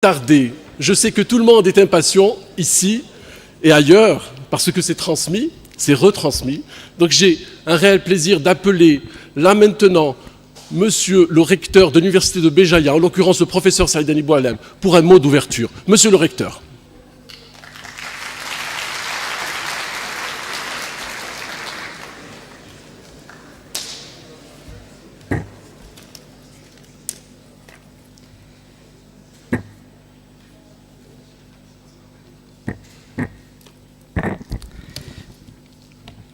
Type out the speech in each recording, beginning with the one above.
Tarder. Je sais que tout le monde est impatient ici et ailleurs parce que c'est transmis, c'est retransmis. Donc j'ai un réel plaisir d'appeler là maintenant Monsieur le recteur de l'université de Béjaïa, en l'occurrence le professeur Saïdani Boualem, pour un mot d'ouverture. Monsieur le recteur.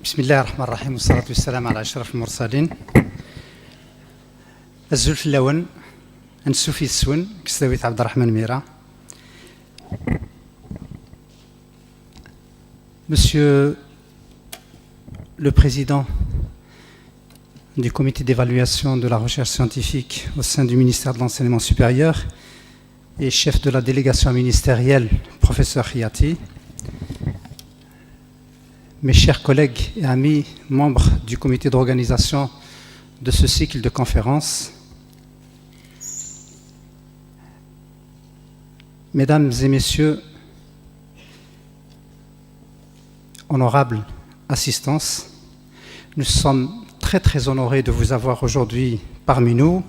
بسم الله الرحمن الرحيم والصلاة والسلام على أشرف المرسلين. الزلف اللون السوفي السون كستويت عبد الرحمن ميرا. Monsieur le Président du Comité d'évaluation de la recherche scientifique au sein du ministère de l'Enseignement supérieur et chef de la délégation ministérielle, professeur Khiyati, mes chers collègues et amis, membres du comité d'organisation de ce cycle de conférences, mesdames et messieurs, honorables assistants, nous sommes très honorés de vous avoir aujourd'hui parmi nous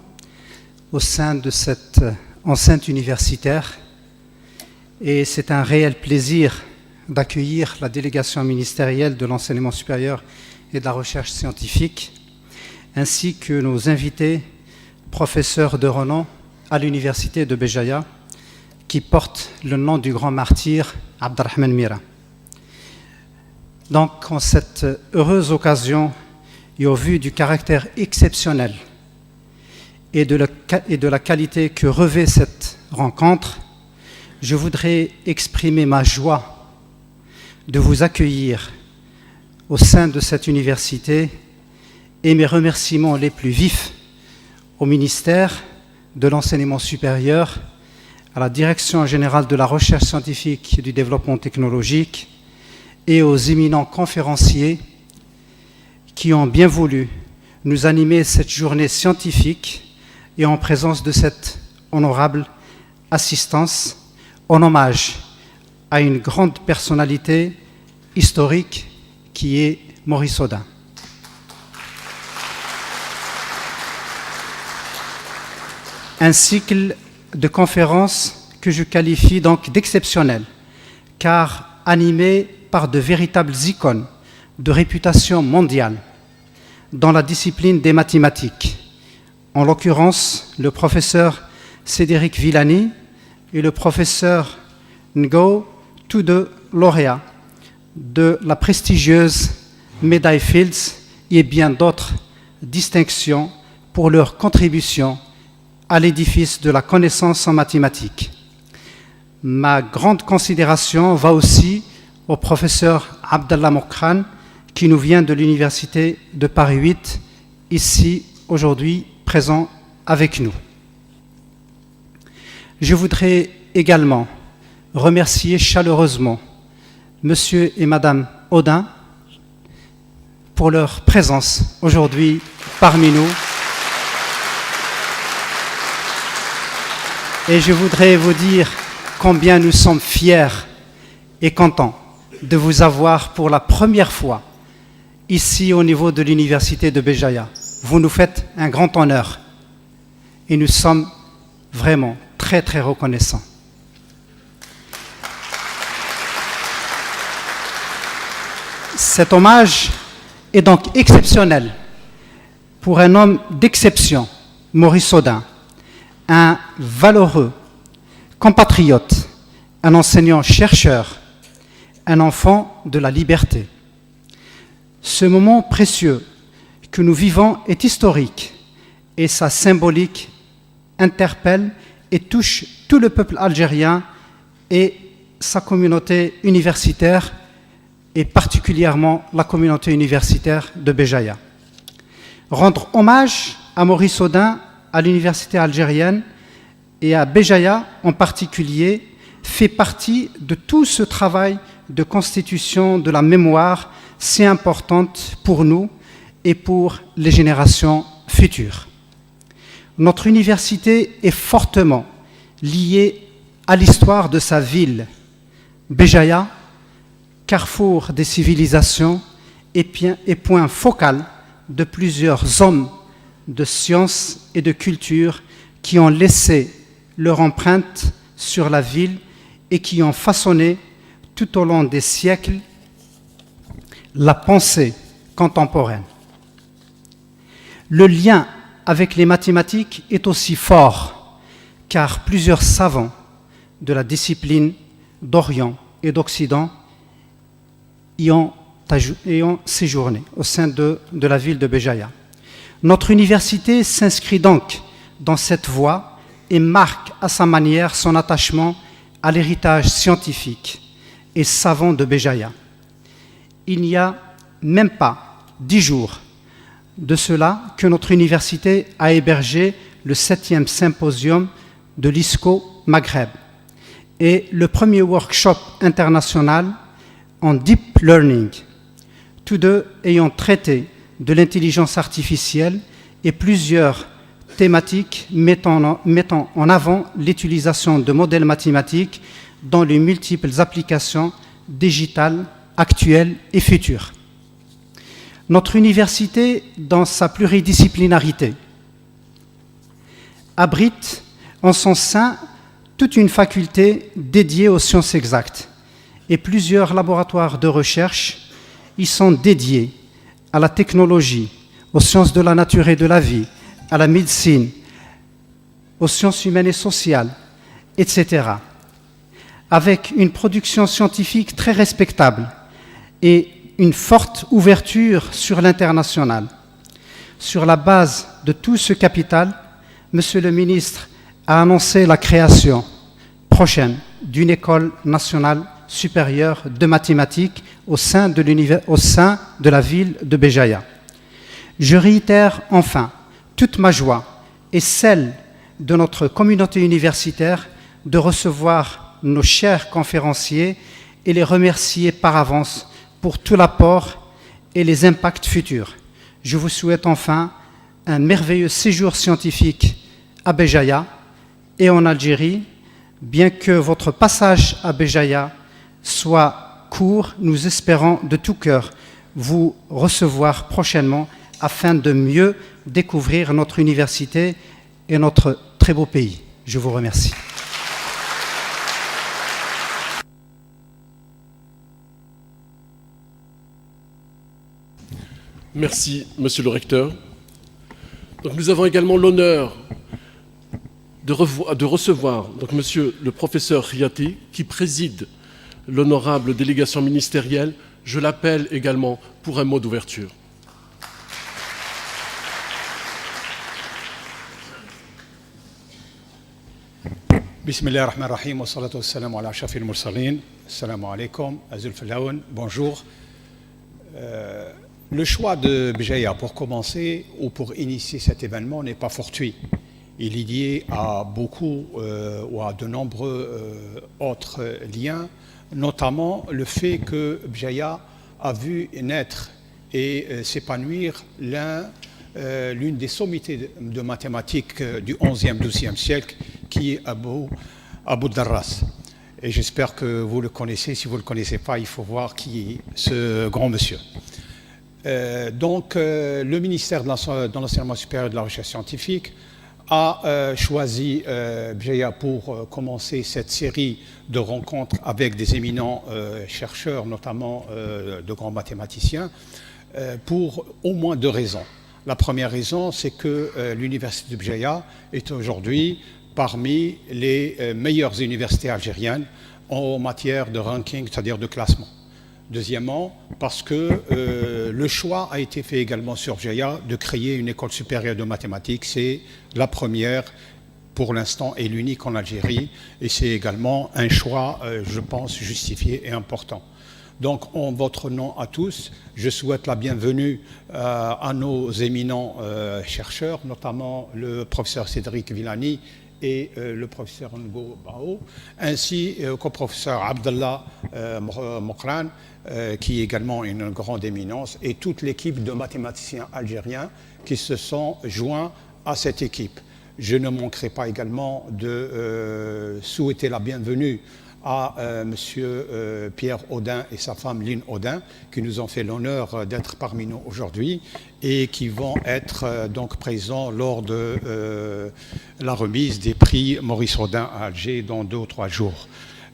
au sein de cette enceinte universitaire, et c'est un réel plaisir d'accueillir la délégation ministérielle de l'enseignement supérieur et de la recherche scientifique, ainsi que nos invités, professeurs de renom à l'université de Béjaïa, qui portent le nom du grand martyr Abd Rahman Mira. Donc, en cette heureuse occasion et au vu du caractère exceptionnel et de la qualité que revêt cette rencontre, je voudrais exprimer ma joie de vous accueillir au sein de cette université et mes remerciements les plus vifs au ministère de l'Enseignement supérieur, à la Direction générale de la recherche scientifique et du développement technologique et aux éminents conférenciers qui ont bien voulu nous animer cette journée scientifique et en présence de cette honorable assistance en hommage à une grande personnalité historique qui est Maurice Audin. Un cycle de conférences que je qualifie donc d'exceptionnel, car animé par de véritables icônes de réputation mondiale dans la discipline des mathématiques, en l'occurrence le professeur Cédric Villani et le professeur Ngo, tous deux lauréats de la prestigieuse médaille Fields et bien d'autres distinctions pour leur contribution à l'édifice de la connaissance en mathématiques. Ma grande considération va aussi au professeur Abdallah Mokran, qui nous vient de l'université de Paris 8, ici aujourd'hui présent avec nous. Je voudrais également remercier chaleureusement Monsieur et Madame Audin pour leur présence aujourd'hui parmi nous. Et je voudrais vous dire combien nous sommes fiers et contents de vous avoir pour la première fois ici au niveau de l'université de Béjaïa. Vous nous faites un grand honneur et nous sommes vraiment très reconnaissants. Cet hommage est donc exceptionnel pour un homme d'exception, Maurice Audin, un valeureux compatriote, un enseignant-chercheur, un enfant de la liberté. Ce moment précieux que nous vivons est historique et sa symbolique interpelle et touche tout le peuple algérien et sa communauté universitaire, et particulièrement la communauté universitaire de Béjaïa. Rendre hommage à Maurice Audin, à l'université algérienne et à Béjaïa en particulier, fait partie de tout ce travail de constitution de la mémoire si importante pour nous et pour les générations futures. Notre université est fortement liée à l'histoire de sa ville, Béjaïa, carrefour des civilisations et point focal de plusieurs hommes de science et de culture qui ont laissé leur empreinte sur la ville et qui ont façonné tout au long des siècles la pensée contemporaine. Le lien avec les mathématiques est aussi fort, car plusieurs savants de la discipline d'Orient et d'Occident y ont séjourné au sein de la ville de Béjaïa. Notre université s'inscrit donc dans cette voie et marque à sa manière son attachement à l'héritage scientifique et savant de Béjaïa. Il n'y a même pas 10 jours de cela que notre université a hébergé le 7e symposium de l'ISCO Maghreb et le premier workshop international en deep learning, tous deux ayant traité de l'intelligence artificielle et plusieurs thématiques mettant en avant l'utilisation de modèles mathématiques dans les multiples applications digitales actuelles et futures. Notre université, dans sa pluridisciplinarité, abrite en son sein toute une faculté dédiée aux sciences exactes et plusieurs laboratoires de recherche y sont dédiés à la technologie, aux sciences de la nature et de la vie, à la médecine, aux sciences humaines et sociales, etc. Avec une production scientifique très respectable et une forte ouverture sur l'international. Sur la base de tout ce capital, Monsieur le ministre a annoncé la création prochaine d'une école nationale supérieure de mathématiques au sein de la ville de Béjaïa. Je réitère enfin toute ma joie et celle de notre communauté universitaire de recevoir nos chers conférenciers et les remercier par avance pour tout l'apport et les impacts futurs. Je vous souhaite enfin un merveilleux séjour scientifique à Béjaïa et en Algérie. Bien que votre passage à Béjaïa soit court, nous espérons de tout cœur vous recevoir prochainement afin de mieux découvrir notre université et notre très beau pays. Je vous remercie. Merci, Monsieur le Recteur. Donc, nous avons également l'honneur de recevoir donc, Monsieur le professeur Riati, qui préside l'honorable délégation ministérielle. Je l'appelle également pour un mot d'ouverture. Bismillahirrahmanirrahim, wa salatu wa salam ala shafil mursalin. Assalamu alaikum, azul filaoun, bonjour. Le choix de Béjaïa pour commencer ou pour initier cet événement n'est pas fortuit. Il est lié à beaucoup ou à de nombreux autres liens, notamment le fait que Béjaïa a vu naître et s'épanouir l'une des sommités de mathématiques du 11e, 12e siècle, qui est Abou Darras. Et j'espère que vous le connaissez. Si vous ne le connaissez pas, il faut voir qui est ce grand monsieur. Le ministère de l'Enseignement supérieur et de la Recherche scientifique a choisi Béjaïa pour commencer cette série de rencontres avec des éminents chercheurs, notamment de grands mathématiciens, pour au moins 2 raisons. La première raison, c'est que l'université de Béjaïa est aujourd'hui parmi les meilleures universités algériennes en matière de ranking, c'est-à-dire de classement. Deuxièmement, parce que le choix a été fait également sur Béjaïa de créer une école supérieure de mathématiques. C'est la première pour l'instant et l'unique en Algérie. Et c'est également un choix, je pense, justifié et important. Donc, en votre nom à tous, je souhaite la bienvenue à nos éminents chercheurs, notamment le professeur Cédric Villani et le professeur Ngo Bao, ainsi qu'au professeur Abdallah Mokran, qui est également une grande éminence, et toute l'équipe de mathématiciens algériens qui se sont joints à cette équipe. Je ne manquerai pas également de souhaiter la bienvenue à M. Pierre Audin et sa femme Lynn Audin, qui nous ont fait l'honneur d'être parmi nous aujourd'hui et qui vont être donc présents lors de la remise des prix Maurice Audin à Alger dans 2 ou 3 jours.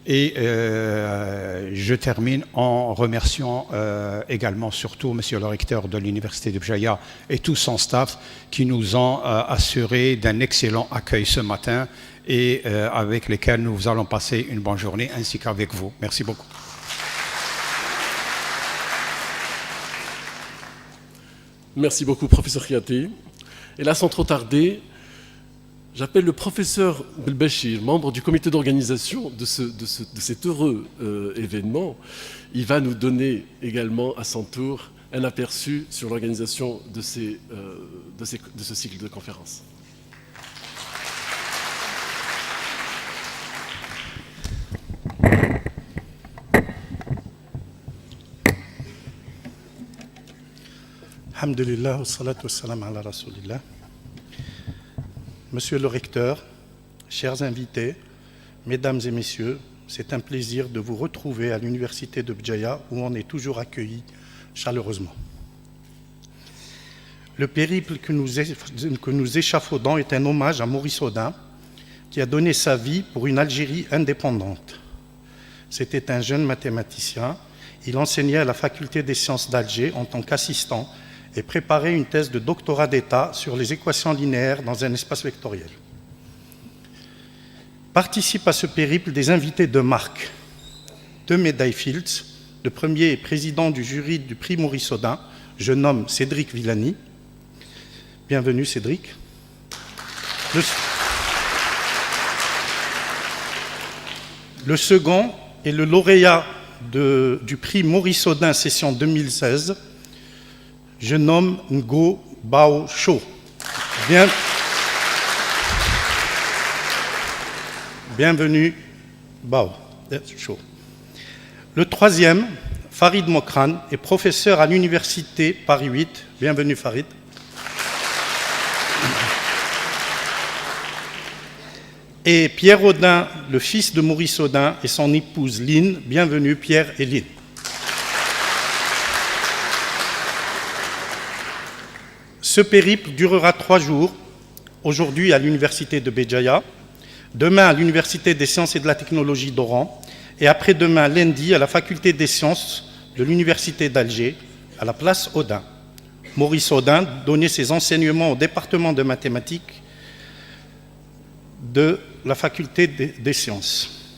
Et je termine en remerciant également surtout Monsieur le recteur de l'Université de Béjaïa et tout son staff qui nous ont assuré d'un excellent accueil ce matin et avec lesquels nous allons passer une bonne journée ainsi qu'avec vous. Merci beaucoup. Merci beaucoup, professeur Khiati. Et là, sans trop tarder, j'appelle le professeur Belbachir, membre du comité d'organisation de cet heureux événement. Il va nous donner également à son tour un aperçu sur l'organisation de ce cycle de conférences. Alhamdulillah, wa salatu wa salam ala rasulillah. Monsieur le recteur, chers invités, mesdames et messieurs, c'est un plaisir de vous retrouver à l'Université de Béjaïa où on est toujours accueillis chaleureusement. Le périple que nous échafaudons est un hommage à Maurice Audin qui a donné sa vie pour une Algérie indépendante. C'était un jeune mathématicien. Il enseignait à la faculté des sciences d'Alger en tant qu'assistant et préparait une thèse de doctorat d'État sur les équations linéaires dans un espace vectoriel. Participent à ce périple des invités de marque. 2 médailles Fields. Le premier est président du jury du prix Maurice Audin. Je nomme Cédric Villani. Bienvenue Cédric. Le second est le lauréat du prix Maurice Audin session 2016. Je nomme Ngo Bao Cho. Bienvenue Bao Cho. Le troisième, Farid Mokran, est professeur à l'université Paris 8. Bienvenue Farid. Et Pierre Audin, le fils de Maurice Audin, et son épouse Lynn. Bienvenue Pierre et Lynn. Ce périple durera 3 jours, aujourd'hui à l'Université de Béjaïa, demain à l'Université des sciences et de la technologie d'Oran, et après-demain, lundi, à la Faculté des sciences de l'Université d'Alger, à la place Audin. Maurice Audin donnait ses enseignements au département de mathématiques de la Faculté des sciences.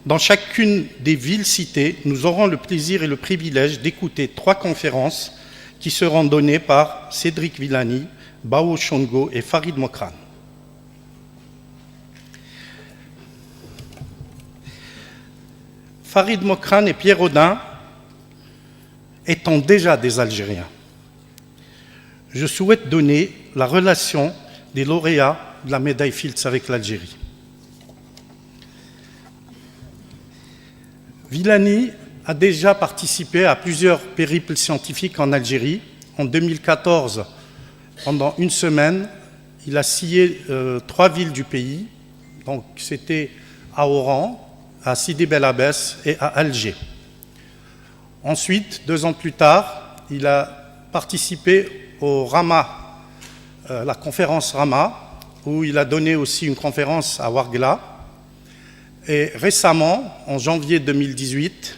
Dans chacune des villes citées, nous aurons le plaisir et le privilège d'écouter 3 conférences qui seront données par Cédric Villani, Bao Chongo et Farid Mokran. Farid Mokran et Pierre Audin étant déjà des Algériens, je souhaite donner la relation des lauréats de la médaille Fields avec l'Algérie. Villani a déjà participé à plusieurs périples scientifiques en Algérie. En 2014, pendant une semaine, il a sillé 3 villes du pays. Donc, c'était à Oran, à Sidi Bel Abbès et à Alger. Ensuite, 2 ans plus tard, il a participé au Rama, la conférence Rama, où il a donné aussi une conférence à Ouargla. Et récemment, en janvier 2018,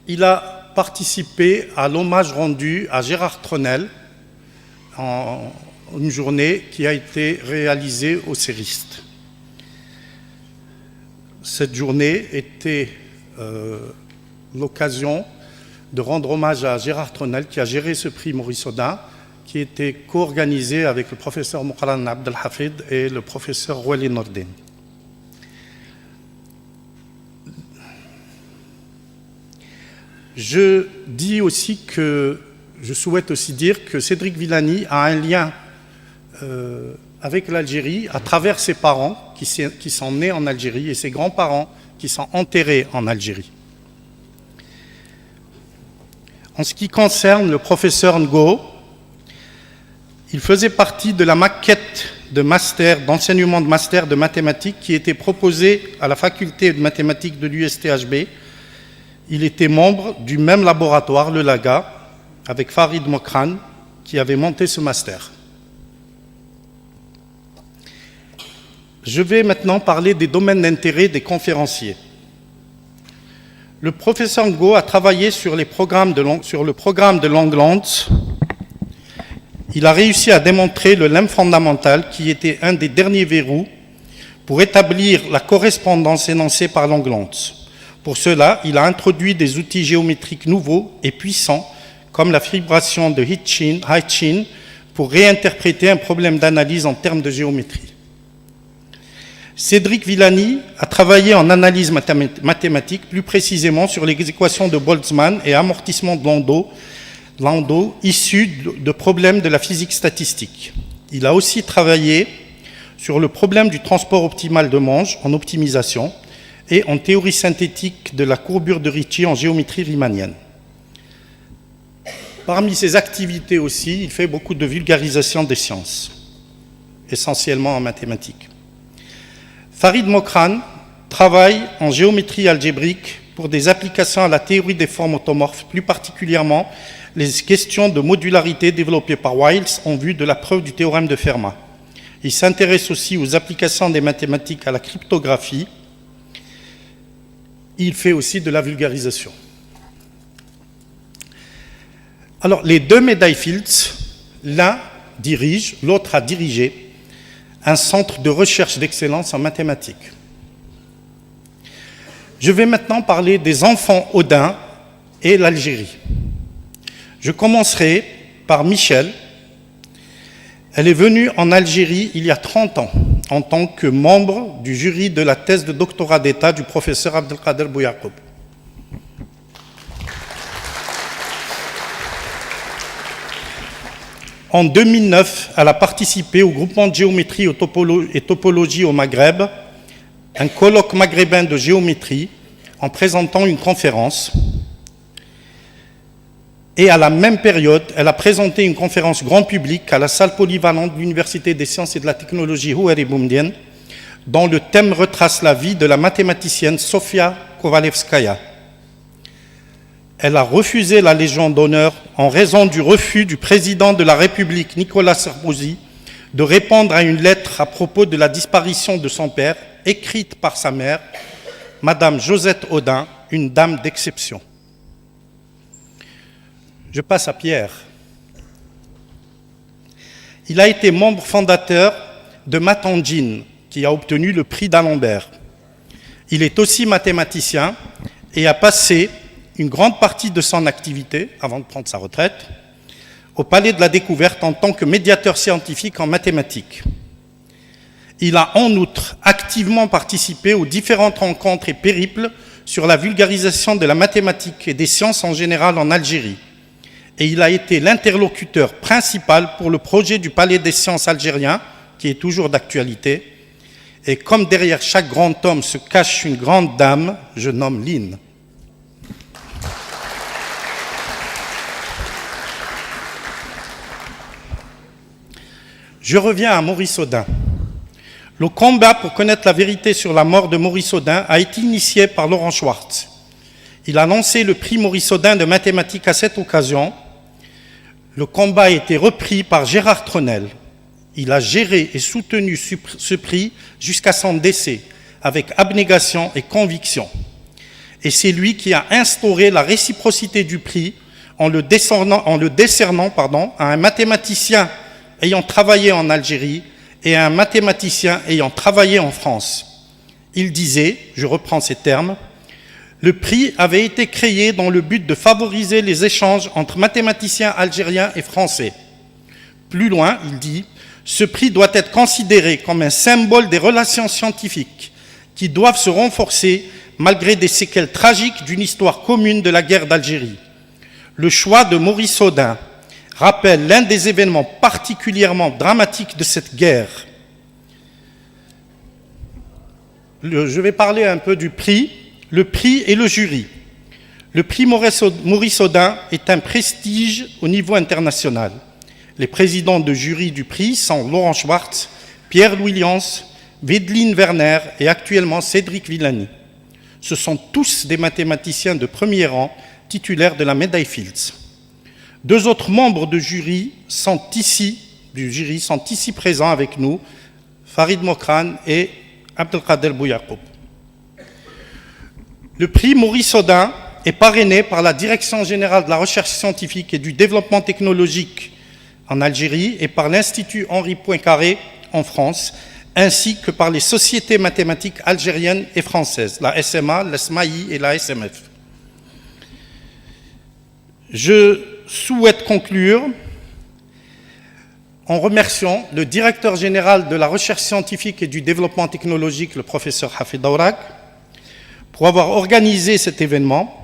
il a participé à l'hommage rendu à Gérard Tronel en une journée qui a été réalisée au CERIST. Cette journée était l'occasion de rendre hommage à Gérard Tronel qui a géré ce prix Maurice Audin, qui était co-organisé avec le professeur Moukhran Abdelhafid et le professeur Wali Nordin. Je souhaite aussi dire que Cédric Villani a un lien avec l'Algérie à travers ses parents qui sont nés en Algérie et ses grands-parents qui sont enterrés en Algérie. En ce qui concerne le professeur Ngo, Il faisait partie de la maquette de master, d'enseignement de master de mathématiques qui était proposée à la faculté de mathématiques de l'USTHB. Il était membre du même laboratoire, le LAGA, avec Farid Mokran, qui avait monté ce master. Je vais maintenant parler des domaines d'intérêt des conférenciers. Le professeur Ngo a travaillé sur le programme de Langlands. Il a réussi à démontrer le lemme fondamental qui était un des derniers verrous pour établir la correspondance énoncée par Langlands. Pour cela, il a introduit des outils géométriques nouveaux et puissants comme la fibration de Hitchin pour réinterpréter un problème d'analyse en termes de géométrie. Cédric Villani a travaillé en analyse mathématique, plus précisément sur les équations de Boltzmann et amortissement de Landau issus de problèmes de la physique statistique. Il a aussi travaillé sur le problème du transport optimal de Monge en optimisation et en théorie synthétique de la courbure de Ricci en géométrie riemannienne. Parmi ses activités aussi, il fait beaucoup de vulgarisation des sciences, essentiellement en mathématiques. Farid Mokran travaille en géométrie algébrique pour des applications à la théorie des formes automorphes, plus particulièrement les questions de modularité développées par Wiles en vue de la preuve du théorème de Fermat. Il s'intéresse aussi aux applications des mathématiques à la cryptographie. Il fait aussi de la vulgarisation. Alors, les deux médailles Fields, l'un dirige, l'autre a dirigé un centre de recherche d'excellence en mathématiques. Je vais maintenant parler des enfants Odin et l'Algérie. Je commencerai par Michel. Elle est venue en Algérie il y a 30 ans en tant que membre du jury de la thèse de doctorat d'État du professeur Abdelkader Bouyakoub. En 2009, elle a participé au groupement de géométrie et topologie au Maghreb, un colloque maghrébin de géométrie, en présentant une conférence. Et à la même période, elle a présenté une conférence grand public à la salle polyvalente de l'Université des sciences et de la technologie Houari Boumediene, dont le thème retrace la vie de la mathématicienne Sofia Kovalevskaya. Elle a refusé la Légion d'honneur en raison du refus du président de la République, Nicolas Sarkozy, de répondre à une lettre à propos de la disparition de son père, écrite par sa mère, Madame Josette Odin, une dame d'exception. Je passe à Pierre. Il a été membre fondateur de Matangine, qui a obtenu le prix d'Alembert. Il est aussi mathématicien et a passé une grande partie de son activité, avant de prendre sa retraite, au Palais de la Découverte en tant que médiateur scientifique en mathématiques. Il a en outre activement participé aux différentes rencontres et périples sur la vulgarisation de la mathématique et des sciences en général en Algérie. Et il a été l'interlocuteur principal pour le projet du Palais des sciences algérien, qui est toujours d'actualité. Et comme derrière chaque grand homme se cache une grande dame, je nomme Lynn. Je reviens à Maurice Audin. Le combat pour connaître la vérité sur la mort de Maurice Audin a été initié par Laurent Schwartz. Il a lancé le prix Maurice Audin de mathématiques à cette occasion. Le combat a été repris par Gérard Tronel. Il a géré et soutenu ce prix jusqu'à son décès, avec abnégation et conviction. Et c'est lui qui a instauré la réciprocité du prix en le décernant à un mathématicien ayant travaillé en Algérie et à un mathématicien ayant travaillé en France. Il disait, je reprends ces termes, « Le prix avait été créé dans le but de favoriser les échanges entre mathématiciens algériens et français. » Plus loin, il dit, « Ce prix doit être considéré comme un symbole des relations scientifiques qui doivent se renforcer malgré des séquelles tragiques d'une histoire commune de la guerre d'Algérie. Le choix de Maurice Audin rappelle l'un des événements particulièrement dramatiques de cette guerre. » Je vais parler un peu du prix, le prix et le jury. Le prix Maurice Audin est un prestige au niveau international. Les présidents de jury du prix sont Laurent Schwartz, Pierre-Louis Liance, Védeline Werner et actuellement Cédric Villani. Ce sont tous des mathématiciens de premier rang, titulaires de la médaille Fields. 2 autres membres du jury sont ici présents avec nous, Farid Mokran et Abdelkader Bouyakoub. Le prix Maurice Audin est parrainé par la Direction générale de la recherche scientifique et du développement technologique en Algérie et par l'Institut Henri Poincaré en France, ainsi que par les sociétés mathématiques algériennes et françaises, la SMA, la SMAI et la SMF. Je souhaite conclure en remerciant le directeur général de la recherche scientifique et du développement technologique, le professeur Hafid Daourak, pour avoir organisé cet événement,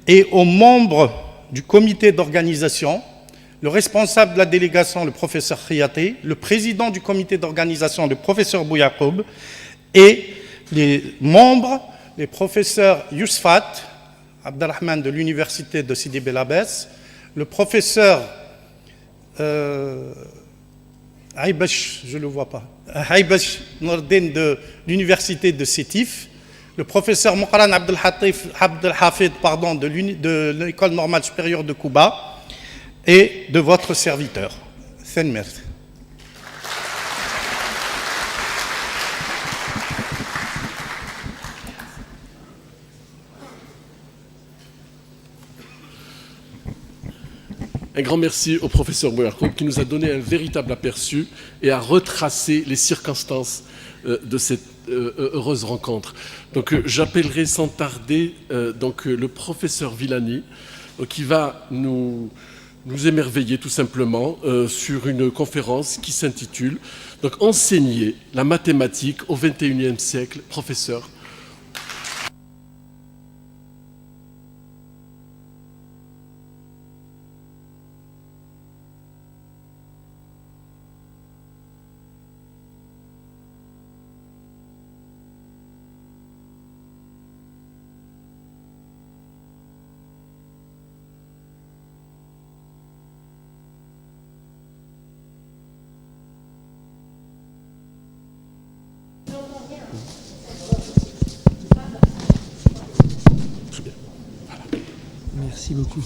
et aux membres du comité d'organisation, le responsable de la délégation, le professeur Khiyaté, le président du comité d'organisation, le professeur Bouyakoub, et les membres, les professeurs Yousfat, Abdelrahman de l'université de Sidi Bel Abbès, le professeur Aïbash, je ne le vois pas, Aïbash Nordin de l'université de Sétif, le professeur Moukaran Abdelhafid de l'école normale supérieure de Kouba, et de votre serviteur. Merci. Un grand merci au professeur Bouyakoub qui nous a donné un véritable aperçu et a retracé les circonstances de cette heureuse rencontre. Donc j'appellerai sans tarder le professeur Villani qui va nous émerveiller tout simplement sur une conférence qui s'intitule « Enseigner la mathématique au XXIe siècle ». Professeur. Merci beaucoup.